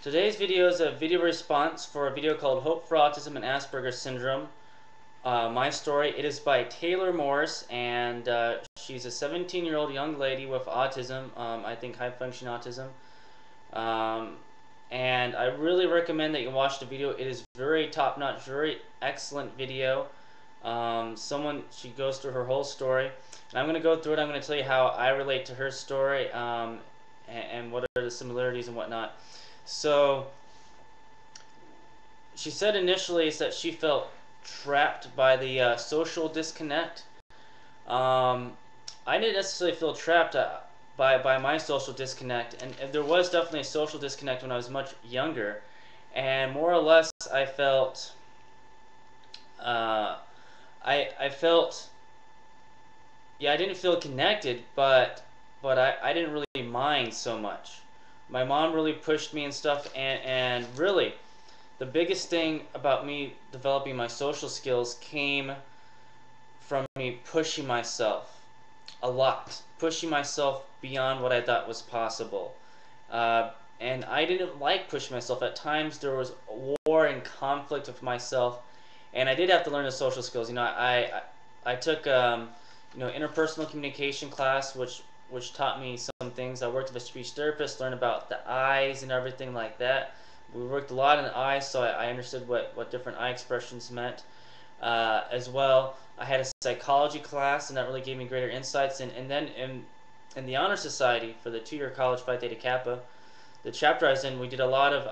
Today's video is a video response for a video called Hope for Autism and Asperger Syndrome. My story. It is by Taylor Morse, and she's a 17-year-old young lady with autism, I think high-function autism. And I really recommend that you watch the video. It is very top-notch, very excellent video. She goes through her whole story. And I'm going to go through it. I'm going to tell you how I relate to her story and what are the similarities and whatnot. So, she said initially is that she felt trapped by the social disconnect. I didn't necessarily feel trapped by my social disconnect, and there was definitely a social disconnect when I was much younger, and more or less I felt I felt, yeah, I didn't feel connected, but I didn't really mind so much. My mom really pushed me and stuff, and really the biggest thing about me developing my social skills came from me pushing myself a lot, pushing myself beyond what I thought was possible. And I didn't like pushing myself. At times there was war and conflict with myself, and I did have to learn the social skills. I took interpersonal communication class, which taught me some things. I worked with a speech therapist, learned about the eyes and everything like that. We worked a lot in the eyes, so I understood what different eye expressions meant. As well, I had a psychology class, and that really gave me greater insights. And then in the Honor Society for the 2-year college Phi Theta Kappa, the chapter I was in, we did a lot of,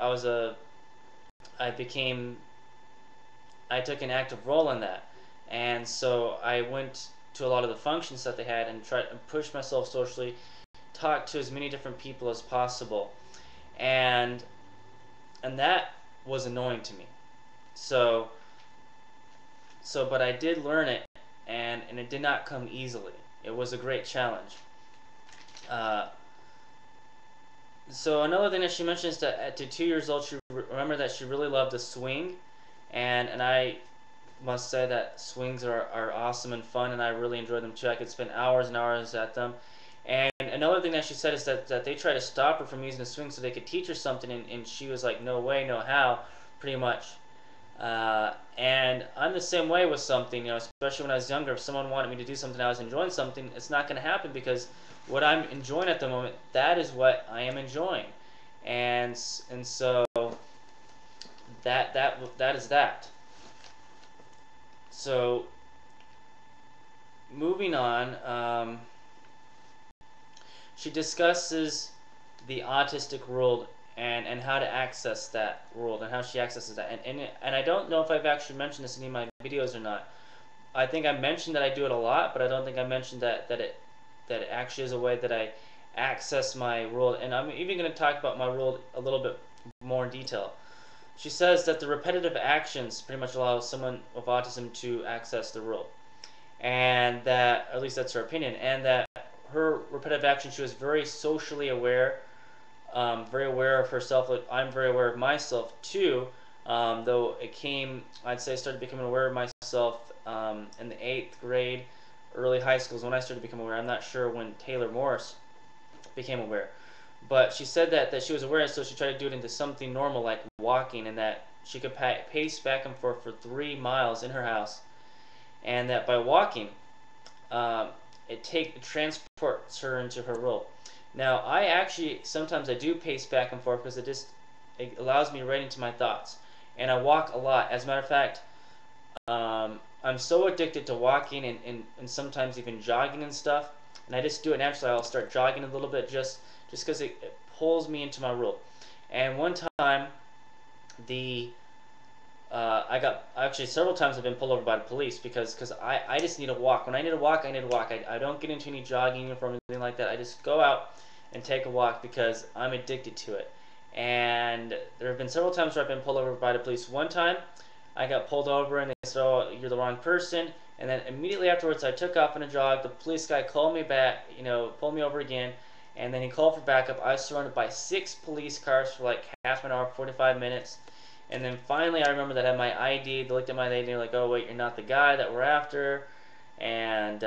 I took an active role in that. And so I went to a lot of the functions that they had and tried to push myself socially, talk to as many different people as possible. And that was annoying to me. But I did learn it, and it did not come easily. It was a great challenge. So another thing that she mentioned is that at 2 years old, she remembered that she really loved to swing, and I must say that swings are awesome and fun, and I really enjoy them too. I could spend hours and hours at them. And another thing that she said is that they tried to stop her from using the swing so they could teach her something, and she was like, no way, no how, pretty much. And I'm the same way with something, especially when I was younger. If someone wanted me to do something, I was enjoying something, it's not going to happen because what I'm enjoying at the moment, that is what I am enjoying. And so that is that. So moving on, she discusses the autistic world and how to access that world and how she accesses that. And I don't know if I've actually mentioned this in any of my videos or not. I think I mentioned that I do it a lot, but I don't think I mentioned that it actually is a way that I access my world. And I'm even going to talk about my world a little bit more in detail. She says that the repetitive actions pretty much allow someone with autism to access the world. And that, at least that's her opinion, and that her repetitive action, she was very socially aware, very aware of herself. I'm very aware of myself too, though I'd say I started becoming aware of myself in the 8th grade, early high school is when I started to become aware. I'm not sure when Taylor Morse became aware. But she said that she was aware, so she tried to do it into something normal like walking, and that she could pace back and forth for 3 miles in her house, and that by walking, it transports her into her world. Now, I actually, sometimes I do pace back and forth because it allows me right into my thoughts. And I walk a lot. As a matter of fact, I'm so addicted to walking and sometimes even jogging and stuff. And I just do it naturally. I'll start jogging a little bit just because it pulls me into my world. And one time, actually several times I've been pulled over by the police because I just need to walk. When I need to walk, I need to walk. I don't get into any jogging uniform or anything like that. I just go out and take a walk because I'm addicted to it. And there have been several times where I've been pulled over by the police. One time, I got pulled over and they said, oh, you're the wrong person. And then immediately afterwards, I took off on a jog. The police guy called me back, pulled me over again. And then he called for backup. I was surrounded by 6 police cars for like half an hour, 45 minutes. And then finally, I remember that I had my ID. They looked at my ID and they're like, oh, wait, you're not the guy that we're after. And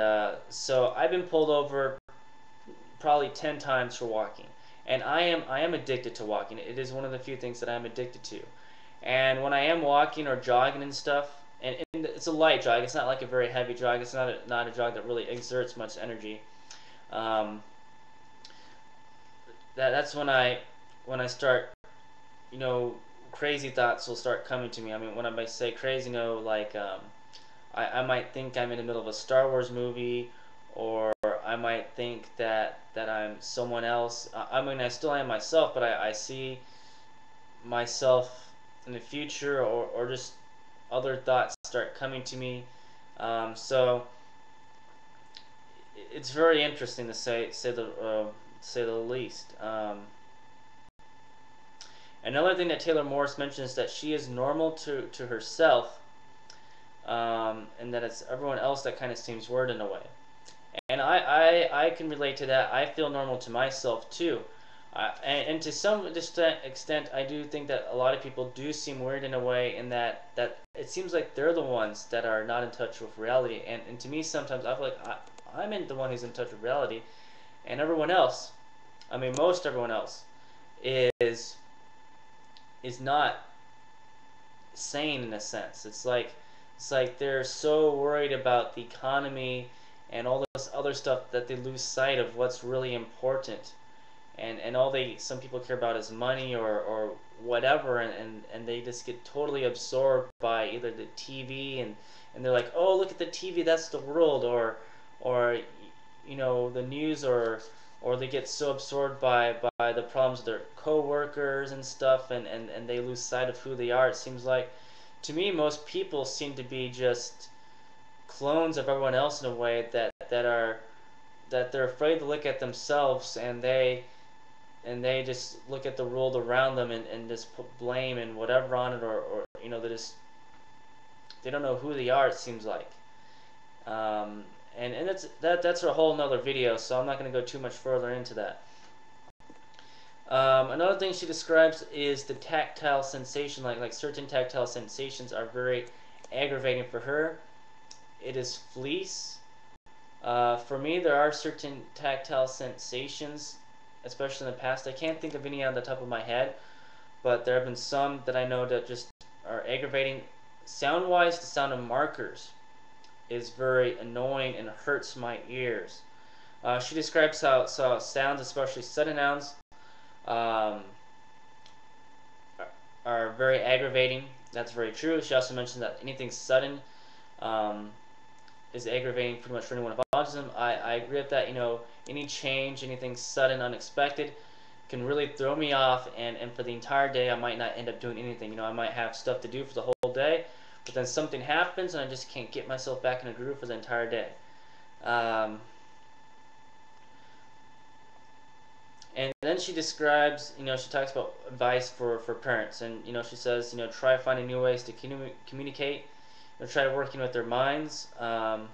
so I've been pulled over probably 10 times for walking. And I am addicted to walking. It is one of the few things that I'm addicted to. And when I am walking or jogging and stuff, and it's a light jog. It's not like a very heavy jog. It's not a jog that really exerts much energy. Um, that's when I start, you know, crazy thoughts will start coming to me. I mean, when I say crazy, like I might think I'm in the middle of a Star Wars movie, or I might think that I'm someone else. I mean, I still am myself, but I see myself in the future, or just other thoughts start coming to me. So it's very interesting to say the least. Another thing that Taylor Morris mentions is that she is normal to herself, and that it's everyone else that kind of seems weird in a way. And I can relate to that. I feel normal to myself too. And to some extent, I do think that a lot of people do seem weird in a way, in that it seems like they're the ones that are not in touch with reality. And to me, sometimes I feel like I'm the one who's in touch with reality, and everyone else, I mean, most everyone else, is is not sane in a sense. It's like they're so worried about the economy and all this other stuff that they lose sight of what's really important. And all they some people care about is money or whatever, and they just get totally absorbed by either the TV, and they're like, oh, look at the TV, that's the world, or the news, or they get so absorbed by the problems of their co-workers and stuff, and they lose sight of who they are. It seems like, to me, most people seem to be just clones of everyone else in a way, that they're afraid to look at themselves, and they just look at the world around them, and just put blame and whatever on it, or they don't know who they are, it seems like. um, and that's a whole nother video, so I'm not going to go too much further into that. Another thing she describes is the tactile sensation, like certain tactile sensations are very aggravating for her. It is fleece. For me, there are certain tactile sensations, especially in the past. I can't think of any on the top of my head, but there have been some that I know that just are aggravating. Sound-wise, the sound of markers is very annoying and hurts my ears. She describes how sounds, especially sudden sounds, um, are very aggravating. That's very true. She also mentioned that anything sudden um, is aggravating pretty much for anyone with autism. I agree with that. Any change, anything sudden, unexpected, can really throw me off, and for the entire day, I might not end up doing anything. I might have stuff to do for the whole day, but then something happens, and I just can't get myself back in a groove for the entire day. Um, And then she describes, she talks about advice for parents. And, she says, try finding new ways to communicate, try working with their minds. And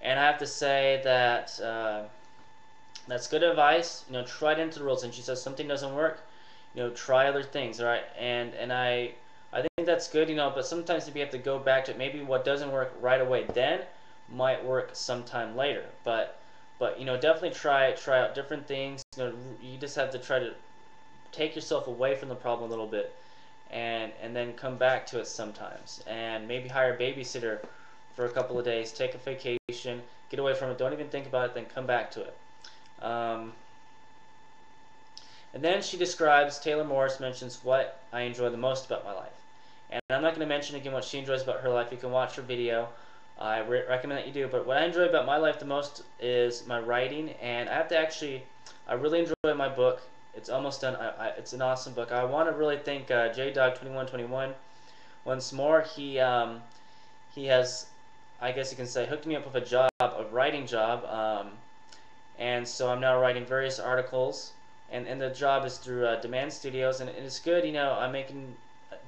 I have to say that that's good advice. Try it into the rules. And she says something doesn't work, try other things, all right? And I think that's good, but sometimes if you have to go back to it, maybe what doesn't work right away then might work sometime later. But definitely try out different things. You just have to try to take yourself away from the problem a little bit, and then come back to it sometimes, and maybe hire a babysitter for a couple of days, take a vacation, get away from it, don't even think about it, then come back to it. And then she describes, Taylor Morris mentions what I enjoy the most about my life. And I'm not going to mention again what she enjoys about her life. You can watch her video. I recommend that you do. But what I enjoy about my life the most is my writing. And I really enjoy my book. It's almost done. It's an awesome book. I want to really thank JDog2121 once more. He has, I guess you can say, hooked me up with a writing job. And so I'm now writing various articles, and the job is through Demand Studios, and it's good. I'm making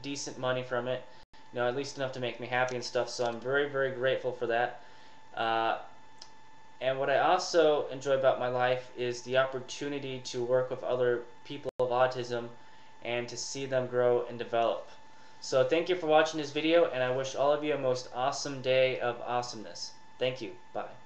decent money from it, at least enough to make me happy and stuff. So I'm very, very grateful for that. Uh, and what I also enjoy about my life is the opportunity to work with other people of autism and to see them grow and develop. So thank you for watching this video, and I wish all of you a most awesome day of awesomeness. Thank you. Bye.